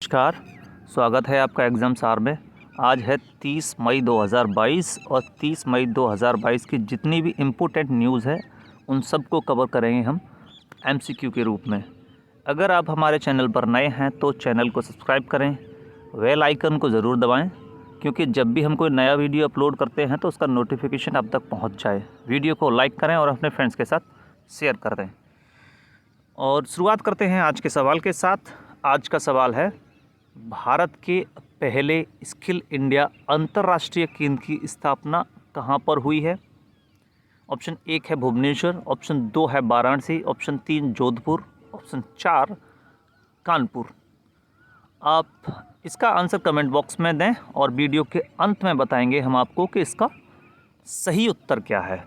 नमस्कार। स्वागत है आपका एग्ज़ाम सार में। आज है 30 मई 2022 और 30 मई 2022 की जितनी भी इम्पोर्टेंट न्यूज़ है उन सब को कवर करेंगे हम एमसीक्यू के रूप में। अगर आप हमारे चैनल पर नए हैं तो चैनल को सब्सक्राइब करें, बेल आइकन को ज़रूर दबाएं, क्योंकि जब भी हम कोई नया वीडियो अपलोड करते हैं तो उसका नोटिफिकेशन आप तक पहुंच जाए। वीडियो को लाइक करें और अपने फ्रेंड्स के साथ शेयर कर दें। और शुरुआत करते हैं आज के सवाल के साथ। आज का सवाल है, भारत के पहले स्किल इंडिया अंतर्राष्ट्रीय केंद्र की स्थापना कहाँ पर हुई है? ऑप्शन 1 है भुवनेश्वर, ऑप्शन 2 है वाराणसी, ऑप्शन 3 जोधपुर, ऑप्शन 4 कानपुर। आप इसका आंसर कमेंट बॉक्स में दें और वीडियो के अंत में बताएंगे हम आपको कि इसका सही उत्तर क्या है।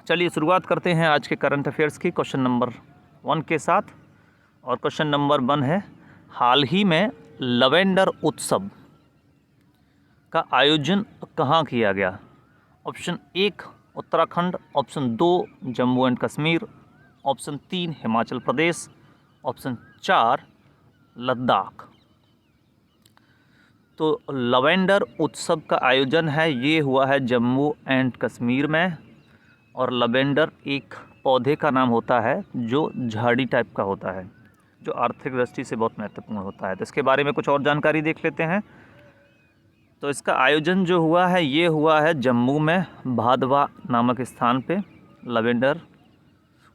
चलिए शुरुआत करते हैं आज के करंट अफेयर्स की क्वेश्चन नंबर 1 के साथ। और क्वेश्चन नंबर 1 है, हाल ही में लवेंडर उत्सव का आयोजन कहाँ किया गया? Option 1 Uttarakhand, option 2 Jammu and Kashmir, option 3 Himachal Pradesh, option 4 Ladakh. तो लवेंडर उत्सव का आयोजन है ये हुआ है जम्मू एंड कश्मीर में। और लवेंडर एक पौधे का नाम होता है जो झाड़ी टाइप का होता है, जो आर्थिक दृष्टि से बहुत महत्वपूर्ण होता है। तो इसके बारे में कुछ और जानकारी देख लेते हैं। तो इसका आयोजन जो हुआ है ये हुआ है जम्मू में भादवा नामक स्थान पे लवेंडर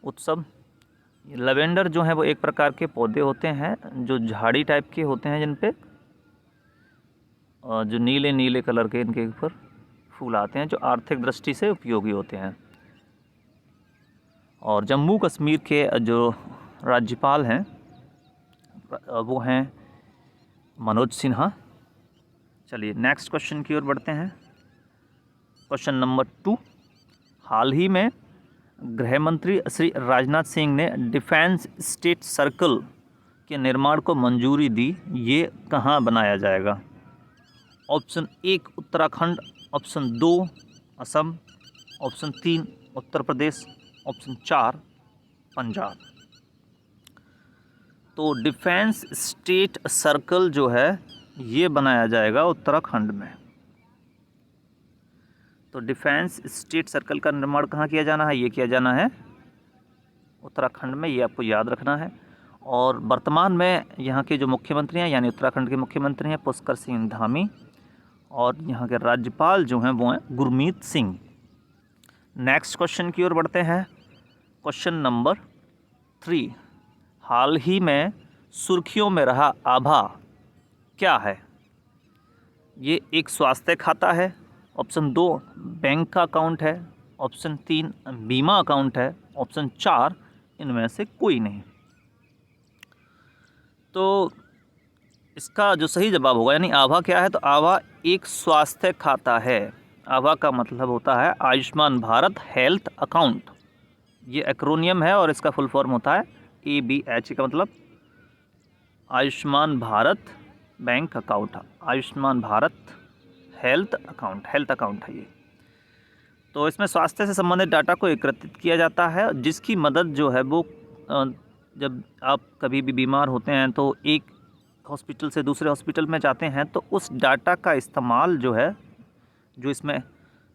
उत्सव। लवेंडर जो है वो एक प्रकार के पौधे होते हैं जो झाड़ी टाइप के होते हैं, जिन पे जो नीले नीले कलर के इनके ऊपर फूल आते हैं, जो आर्थिक दृष्टि से उपयोगी होते हैं। और जम्मू कश्मीर के जो राज्यपाल हैं वो हैं मनोज सिन्हा। चलिए नेक्स्ट क्वेश्चन की ओर बढ़ते हैं। क्वेश्चन नंबर 2, हाल ही में गृह मंत्री श्री राजनाथ सिंह ने डिफेंस स्टेट सर्कल के निर्माण को मंजूरी दी। ये कहाँ बनाया जाएगा? Option 1 Uttarakhand, option 2 Assam, option 3 Uttar Pradesh, option 4 Punjab. तो डिफेंस स्टेट सर्कल जो है ये बनाया जाएगा उत्तराखंड में। तो डिफेंस स्टेट सर्कल का निर्माण कहाँ किया जाना है? ये किया जाना है उत्तराखंड में, ये आपको याद रखना है। और वर्तमान में यहाँ के जो मुख्यमंत्री हैं यानी उत्तराखंड के मुख्यमंत्री हैं पुष्कर सिंह धामी, और यहाँ के राज्यपाल जो हैं वो हैं गुरमीत सिंह। नेक्स्ट क्वेश्चन की ओर बढ़ते हैं। क्वेश्चन नंबर 3, हाल ही में सुर्खियों में रहा आभा क्या है? ये एक स्वास्थ्य खाता है, ऑप्शन 2 बैंक का अकाउंट है, ऑप्शन 3 बीमा अकाउंट है, ऑप्शन 4 इनमें से कोई नहीं। तो इसका जो सही जवाब होगा, यानी आभा क्या है, तो आभा एक स्वास्थ्य खाता है। आभा का मतलब होता है आयुष्मान भारत हेल्थ अकाउंट। ये एक्रोनियम है और इसका फुल फॉर्म होता है ABH का मतलब Ayushman Bharat bank account, Ayushman Bharat health account है ये। तो इसमें स्वास्थ्य से संबंधित डाटा को एकत्रित किया जाता है, जिसकी मदद जो है वो जब आप कभी भी बीमार होते हैं तो एक हॉस्पिटल से दूसरे हॉस्पिटल में जाते हैं तो उस डाटा का इस्तेमाल जो है, जो इसमें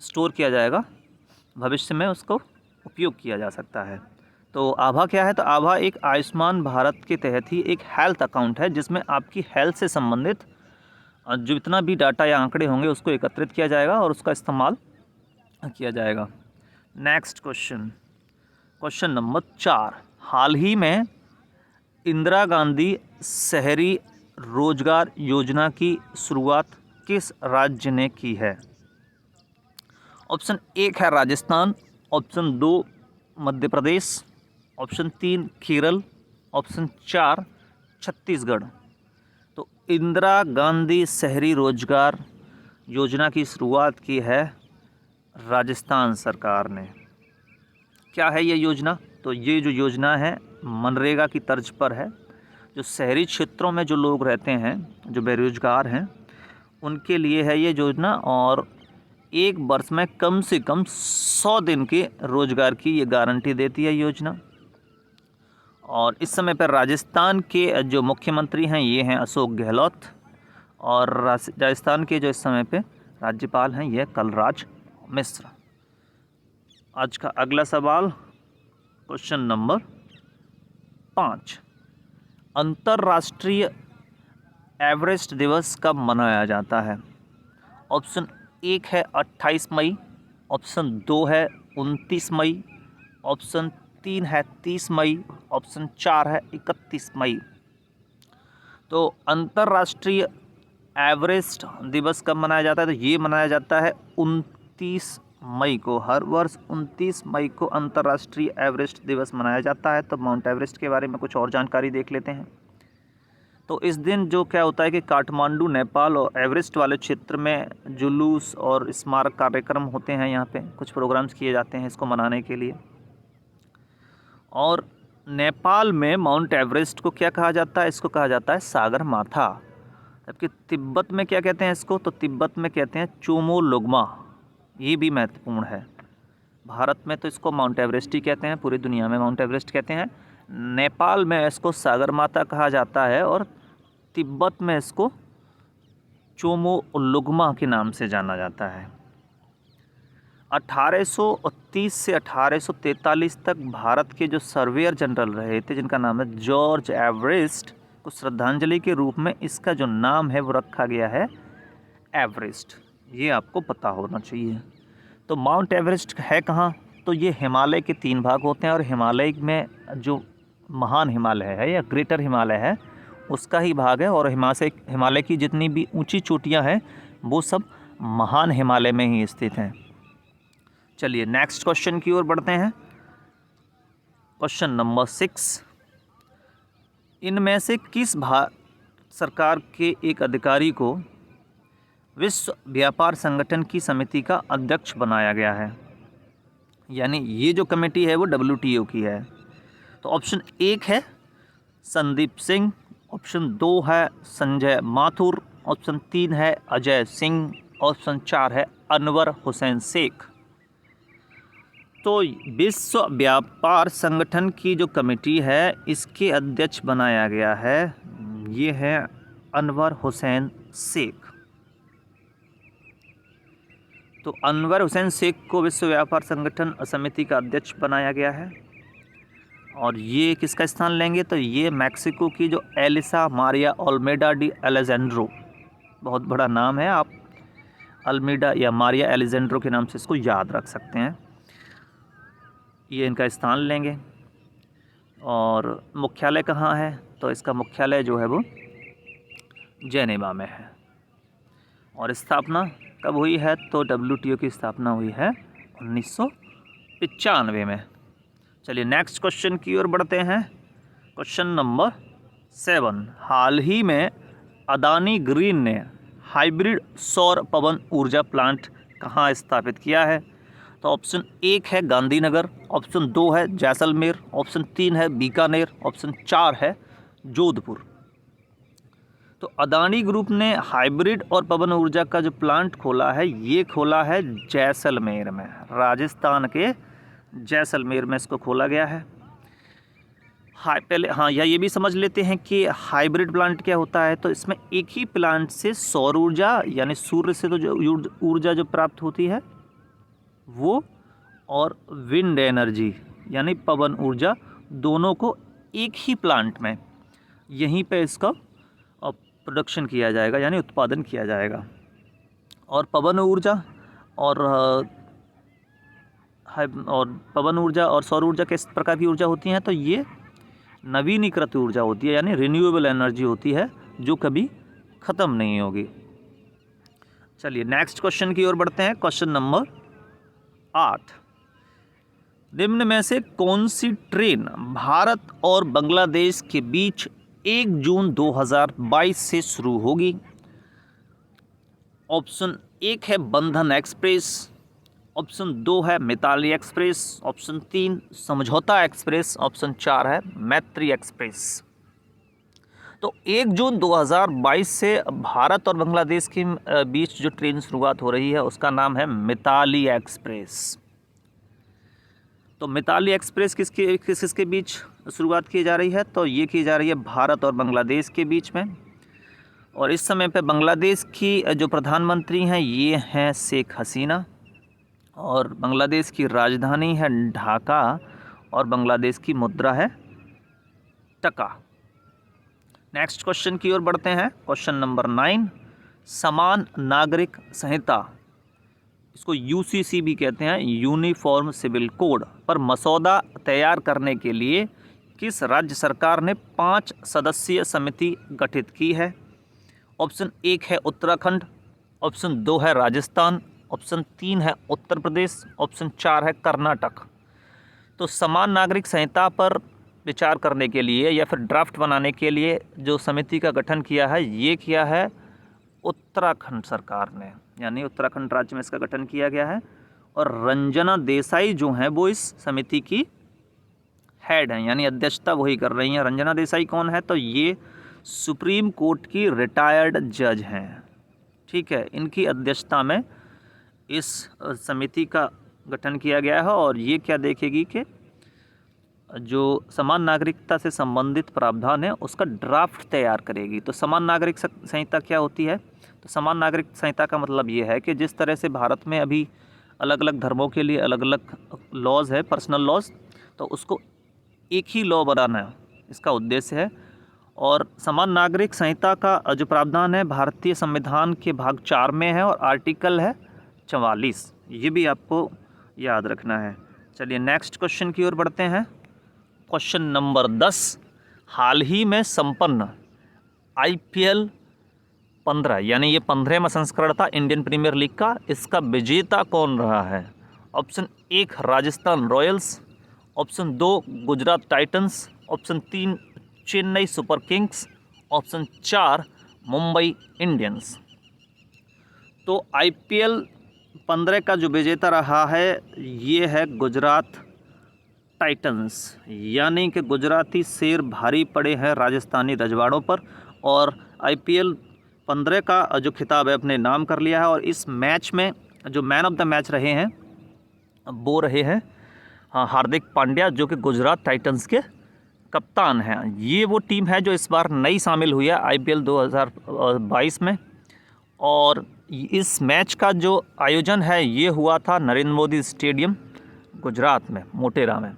स्टोर किया जाएगा, भविष्य में उसको उपयोग किया जा सकता है। तो आभा क्या है? तो आभा एक आयुष्मान भारत के तहत ही एक हेल्थ अकाउंट है, जिसमें आपकी हेल्थ से संबंधित जो जितना भी डाटा या आंकड़े होंगे उसको एकत्रित किया जाएगा और उसका इस्तेमाल किया जाएगा। नेक्स्ट क्वेश्चन, क्वेश्चन नंबर 4, हाल ही में इंदिरा गांधी शहरी रोजगार योजना की शुरुआत किस राज्य ने की है? ऑप्शन 1 है Rajasthan, option 2 Madhya Pradesh, option 3 Kerala, option 4 Chhattisgarh. तो इंदिरा गांधी शहरी रोजगार योजना की शुरुआत की है राजस्थान सरकार ने। क्या है ये योजना? तो ये जो योजना है मनरेगा की तर्ज पर है। जो शहरी क्षेत्रों में जो लोग रहते हैं, जो बेरोजगार हैं, उनके लिए है ये योजना। और एक वर्ष में कम से कम 100 दिन के रोजगार की ये गारंटी देती है योजना। और इस समय पर राजस्थान के जो मुख्यमंत्री हैं ये हैं अशोक गहलोत, और राजस्थान के जो इस समय पे राज्यपाल हैं ये कलराज मिश्र। आज का अगला सवाल, क्वेश्चन नंबर 5, अंतर्राष्ट्रीय एवरेस्ट दिवस कब मनाया जाता है? ऑप्शन 1 है 28 मई, ऑप्शन 2 है 29 मई, ऑप्शन 3 है 30 मई, ऑप्शन 4 है 31 मई। तो अंतर्राष्ट्रीय एवरेस्ट दिवस कब मनाया जाता है? तो ये मनाया जाता है 29 मई को। हर वर्ष 29 मई को अंतर्राष्ट्रीय एवरेस्ट दिवस मनाया जाता है। तो माउंट एवरेस्ट के बारे में कुछ और जानकारी देख लेते हैं। तो इस दिन जो क्या होता है कि काठमांडू नेपाल और एवरेस्ट वाले क्षेत्र में जुलूस और स्मारक कार्यक्रम होते हैं। यहाँ पे कुछ प्रोग्राम्स किए जाते हैं इसको मनाने के लिए। और नेपाल में माउंट एवरेस्ट को क्या कहा जाता है? इसको कहा जाता है सागर माथा। जबकि तिब्बत में क्या कहते हैं इसको? तो तिब्बत में कहते हैं चोमोलोग्मा। ये भी महत्वपूर्ण है। भारत में तो इसको माउंट एवरेस्ट ही कहते हैं, पूरी दुनिया में माउंट एवरेस्ट कहते हैं। नेपाल में इसको सागर माता कहा जाता है और तिब्बत में इसको चोमोलोग्मा के नाम से जाना जाता है। 1830 से 1843 तक भारत के जो सर्वेयर जनरल रहे थे जिनका नाम है जॉर्ज एवरेस्ट, को श्रद्धांजलि के रूप में इसका जो नाम है वो रखा गया है एवरेस्ट। ये आपको पता होना चाहिए। तो माउंट एवरेस्ट है कहाँ? तो ये हिमालय के 3 भाग होते हैं और हिमालय में जो महान हिमालय है या ग्रेटर हिमालय है उसका ही भाग है। और हिमालय की जितनी भी ऊंची चोटियां हैं वो सब महान हिमालय में ही स्थित हैं। चलिए नेक्स्ट क्वेश्चन की ओर बढ़ते हैं। क्वेश्चन नंबर 6, इनमें से किस भारत सरकार के एक अधिकारी को विश्व व्यापार संगठन की समिति का अध्यक्ष बनाया गया है? यानी ये जो कमेटी है वो WTO की है। तो ऑप्शन 1 है संदीप सिंह, ऑप्शन 2 है संजय माथुर, ऑप्शन 3 है अजय सिंह, ऑप्शन 4 है अनवर हुसैन शेख। तो विश्व व्यापार संगठन की जो कमेटी है इसके अध्यक्ष बनाया गया है, ये है अनवर हुसैन शेख। तो अनवर हुसैन शेख को विश्व व्यापार संगठन समिति का अध्यक्ष बनाया गया है। और ये किसका स्थान लेंगे? तो ये मैक्सिको की जो एलिसा मारिया ओल्मेडा डी एलेजेंड्रो, बहुत बड़ा नाम है, आप अल्मीडा या मारिया एलेजेंड्रो के नाम से इसको याद रख सकते हैं। ये इनका स्थान लेंगे। और मुख्यालय कहाँ है? तो इसका मुख्यालय जो है वो जेनेवा में है। और स्थापना कब हुई है? तो WTO की स्थापना हुई है 1995 में। चलिए नेक्स्ट क्वेश्चन की ओर बढ़ते हैं। क्वेश्चन नंबर 7, हाल ही में अदानी ग्रीन ने हाइब्रिड सौर पवन ऊर्जा प्लांट कहाँ स्थापित किया है? तो ऑप्शन 1 है गांधीनगर, ऑप्शन 2 है जैसलमेर, ऑप्शन 3 है बीकानेर, ऑप्शन 4 है जोधपुर। तो अदानी ग्रुप ने हाइब्रिड और पवन ऊर्जा का जो प्लांट खोला है ये खोला है जैसलमेर में, राजस्थान के जैसलमेर में इसको खोला गया है। या ये भी समझ लेते हैं कि हाइब्रिड प्लांट क्या होता है। तो इसमें एक ही प्लांट से सौर ऊर्जा यानी सूर्य से तो जो ऊर्जा जो प्राप्त होती है वो, और विंड एनर्जी यानी पवन ऊर्जा, दोनों को एक ही प्लांट में यहीं पे इसका प्रोडक्शन किया जाएगा यानी उत्पादन किया जाएगा। और पवन ऊर्जा और पवन ऊर्जा और सौर ऊर्जा किस प्रकार की ऊर्जा होती हैं? तो ये नवीनीकृत ऊर्जा होती है यानी रिन्यूएबल एनर्जी होती है जो कभी ख़त्म नहीं होगी। चलिए नेक्स्ट क्वेश्चन की ओर बढ़ते हैं। क्वेश्चन नंबर 8, निम्न में से कौन सी ट्रेन भारत और बांग्लादेश के बीच 1 जून 2022 से शुरू होगी? ऑप्शन 1 है बंधन एक्सप्रेस, ऑप्शन 2 है मिताली एक्सप्रेस, ऑप्शन 3 समझौता एक्सप्रेस, ऑप्शन 4 है मैत्री एक्सप्रेस। तो 1 जून 2022 से भारत और बांग्लादेश के बीच जो ट्रेन शुरुआत हो रही है उसका नाम है मिताली एक्सप्रेस। तो मिताली एक्सप्रेस किसके बीच शुरुआत की जा रही है? तो ये की जा रही है भारत और बांग्लादेश के बीच में। और इस समय पे बांग्लादेश की जो प्रधानमंत्री हैं ये हैं शेख हसीना, और बांग्लादेश की राजधानी है ढाका, और बांग्लादेश की मुद्रा है टका। नेक्स्ट क्वेश्चन की ओर बढ़ते हैं। क्वेश्चन नंबर 9, समान नागरिक संहिता, इसको यूसीसी भी कहते हैं, यूनिफॉर्म सिविल कोड पर मसौदा तैयार करने के लिए किस राज्य सरकार ने 5 सदस्यीय समिति गठित की है? ऑप्शन 1 है उत्तराखंड, ऑप्शन 2 है राजस्थान, ऑप्शन 3 है उत्तर प्रदेश, ऑप्शन 4 है कर्नाटक। तो समान नागरिक संहिता पर विचार करने के लिए या फिर ड्राफ्ट बनाने के लिए जो समिति का गठन किया है ये किया है उत्तराखंड सरकार ने, यानी उत्तराखंड राज्य में इसका गठन किया गया है। और रंजना देसाई जो हैं वो इस समिति की हेड हैं, यानी अध्यक्षता वही कर रही हैं। रंजना देसाई कौन है? तो ये सुप्रीम कोर्ट की रिटायर्ड जज हैं, ठीक है। इनकी अध्यक्षता में इस समिति का गठन किया गया है और ये क्या देखेगी कि जो समान नागरिकता से संबंधित प्रावधान है उसका ड्राफ्ट तैयार करेगी। तो समान नागरिक संहिता क्या होती है? तो समान नागरिक संहिता का मतलब ये है कि जिस तरह से भारत में अभी अलग अलग धर्मों के लिए अलग अलग लॉज है, पर्सनल लॉज, तो उसको एक ही लॉ बनाना इसका उद्देश्य है। और समान नागरिक संहिता का जो प्रावधान है भारतीय संविधान के भाग 4 में है और आर्टिकल है 44। ये भी आपको याद रखना है। चलिए नेक्स्ट क्वेश्चन की ओर बढ़ते हैं। क्वेश्चन नंबर 10, हाल ही में संपन्न IPL 15 यानी ये 15वां संस्करण था इंडियन प्रीमियर लीग का, इसका विजेता कौन रहा है? Option 1 Rajasthan Royals, option 2 Gujarat Titans, option 3 Chennai super Kings, option 4 Mumbai Indians. तो IPL 15 का जो विजेता रहा है ये है गुजरात टाइटंस, यानी कि गुजराती शेर भारी पड़े हैं राजस्थानी रजवाड़ों पर और IPL 15 का जो खिताब है अपने नाम कर लिया है। और इस मैच में जो मैन ऑफ द मैच रहे हैं वो रहे हैं हार्दिक पांड्या, जो कि गुजरात टाइटंस के कप्तान हैं। ये वो टीम है जो इस बार नई शामिल हुई है IPL 2022 में। और इस मैच का जो आयोजन है ये हुआ था नरेंद्र मोदी स्टेडियम गुजरात में, मोटेरा में।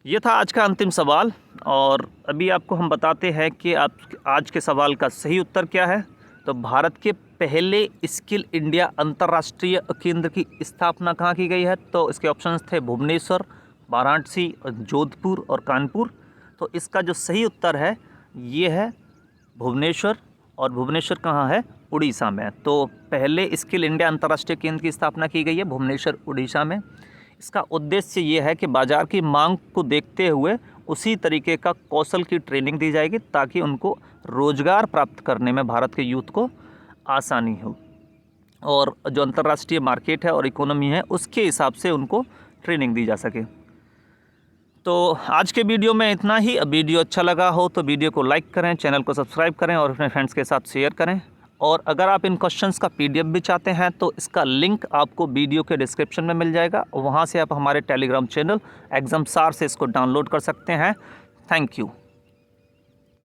ये था आज का अंतिम सवाल और अभी आपको हम बताते हैं कि आप आज के सवाल का सही उत्तर क्या है। तो भारत के पहले स्किल इंडिया अंतर्राष्ट्रीय केंद्र की स्थापना कहाँ की गई है? तो इसके ऑप्शंस थे भुवनेश्वर, वाराणसी, जोधपुर और कानपुर। तो इसका जो सही उत्तर है ये है भुवनेश्वर, और भुवनेश्वर कहाँ है? उड़ीसा में। तो पहले स्किल इंडिया अंतर्राष्ट्रीय केंद्र की स्थापना की गई है भुवनेश्वर उड़ीसा में। इसका उद्देश्य ये है कि बाज़ार की मांग को देखते हुए उसी तरीके का कौशल की ट्रेनिंग दी जाएगी ताकि उनको रोज़गार प्राप्त करने में भारत के यूथ को आसानी हो, और जो अंतर्राष्ट्रीय मार्केट है और इकोनॉमी है उसके हिसाब से उनको ट्रेनिंग दी जा सके। तो आज के वीडियो में इतना ही। वीडियो अच्छा लगा हो तो वीडियो को लाइक करें, चैनल को सब्सक्राइब करें और अपने फ्रेंड्स के साथ शेयर करें। और अगर आप इन क्वेश्चंस का PDF भी चाहते हैं तो इसका लिंक आपको वीडियो के डिस्क्रिप्शन में मिल जाएगा। वहाँ से आप हमारे टेलीग्राम चैनल एग्जाम सार से इसको डाउनलोड कर सकते हैं। Thank you.